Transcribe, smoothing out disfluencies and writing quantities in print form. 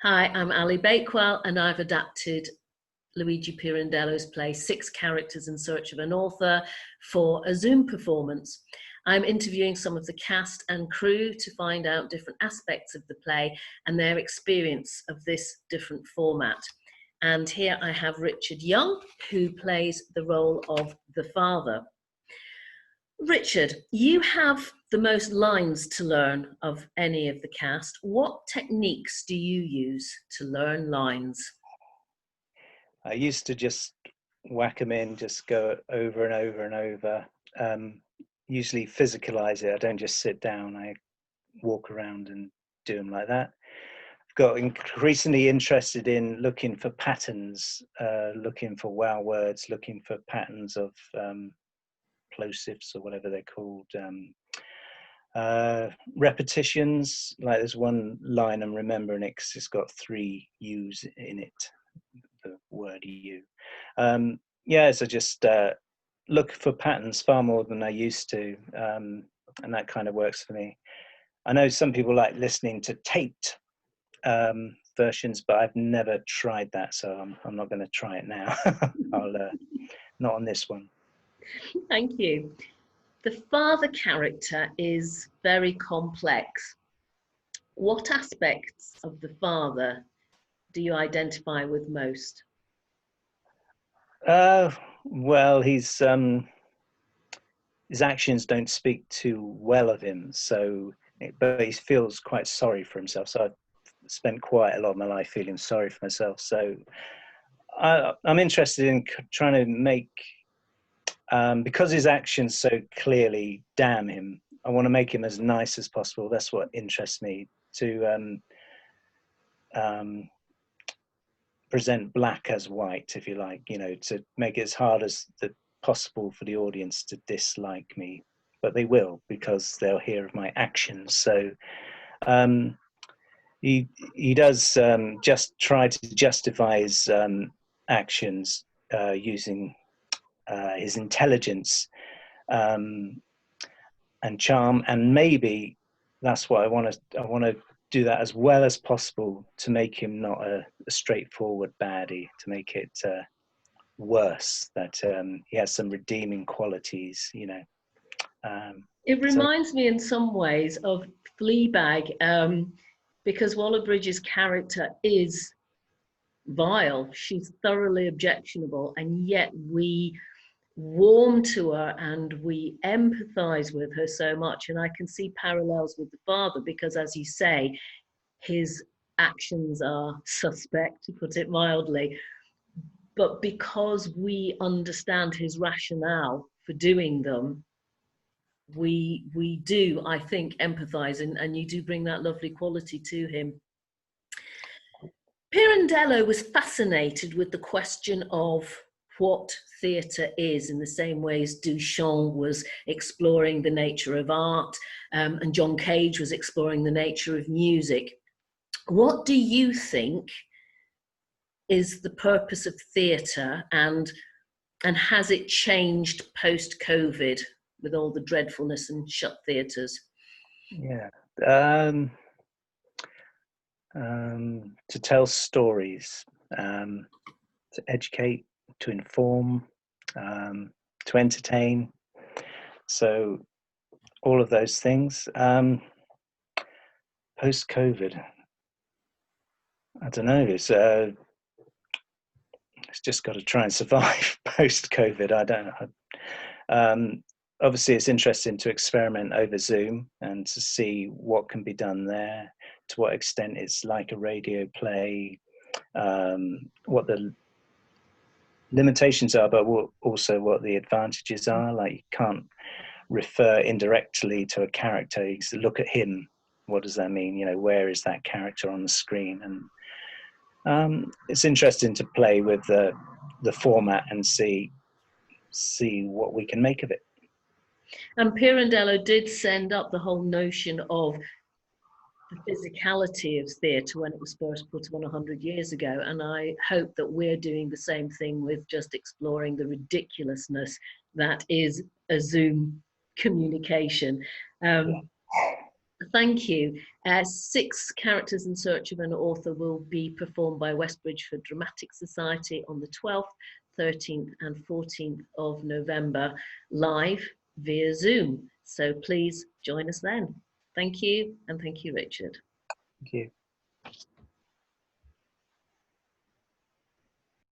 Hi, I'm Ali Bakewell, and I've adapted Luigi Pirandello's play Six Characters in Search of an Author for a Zoom performance. I'm interviewing some of the cast and crew to find out different aspects of the play and their experience of this different format. And here I have Richard Young, who plays the role of the father. Richard, you have the most lines to learn of any of the cast. What techniques do you use to learn lines? I used to just whack them in, just go over and over and over. Usually physicalize it. I don't just sit down. I walk around and do them like that. I've got increasingly interested in looking for patterns, looking for wow words, looking for patterns of plosives or whatever they're called. Repetitions, like there's one line I'm remembering it 'cause it's got 3 U's in it, the word you. Yeah, so just look for patterns far more than I used to, and that kind of works for me. I know some people like listening to taped versions, but I've never tried that, so I'm not going to try it now. I'll not on this one. Thank you. The father character is very complex. What aspects of the father do you identify with most? Well, his actions don't speak too well of him, but he feels quite sorry for himself. So I've spent quite a lot of my life feeling sorry for myself. So I'm interested in trying to make, because his actions so clearly damn him, I want to make him as nice as possible. That's what interests me, to present black as white, if you like, to make it as hard as possible for the audience to dislike me, but they will, because they'll hear of my actions. So he does just try to justify his actions using his intelligence and charm, and maybe that's what I want to do, that as well as possible, to make him not a straightforward baddie, to make it worse, that he has some redeeming qualities, It so reminds me in some ways of Fleabag, because Waller Bridge's character is vile. She's thoroughly objectionable, and yet we warm to her and we empathize with her so much. And I can see parallels with the father because, as you say, his actions are suspect, to put it mildly. But because we understand his rationale for doing them, we do, I think, empathize, and you do bring that lovely quality to him. Pirandello was fascinated with the question of what theatre is, in the same way as Duchamp was exploring the nature of art, and John Cage was exploring the nature of music. What do you think is the purpose of theatre, and has it changed post-COVID with all the dreadfulness and shut theatres? yeah, to tell stories, to educate, to inform, to entertain. So all of those things. Post-COVID, I don't know. It's just got to try and survive post-COVID. I don't know. Obviously, it's interesting to experiment over Zoom and to see what can be done there, to what extent it's like a radio play, what the limitations are, but also what the advantages are. Like, you can't refer indirectly to a character. You look at him. What does that mean? Where is that character on the screen? And it's interesting to play with the format and see what we can make of it. And Pirandello did send up the whole notion of the physicality of theatre when it was first put on 100 years ago. And I hope that we're doing the same thing with just exploring the ridiculousness that is a Zoom communication. Thank you. Six Characters in Search of an Author will be performed by West Bridgford Dramatic Society on the 12th, 13th and 14th of November, live via Zoom. So please join us then. Thank you, and thank you, Richard. Thank you.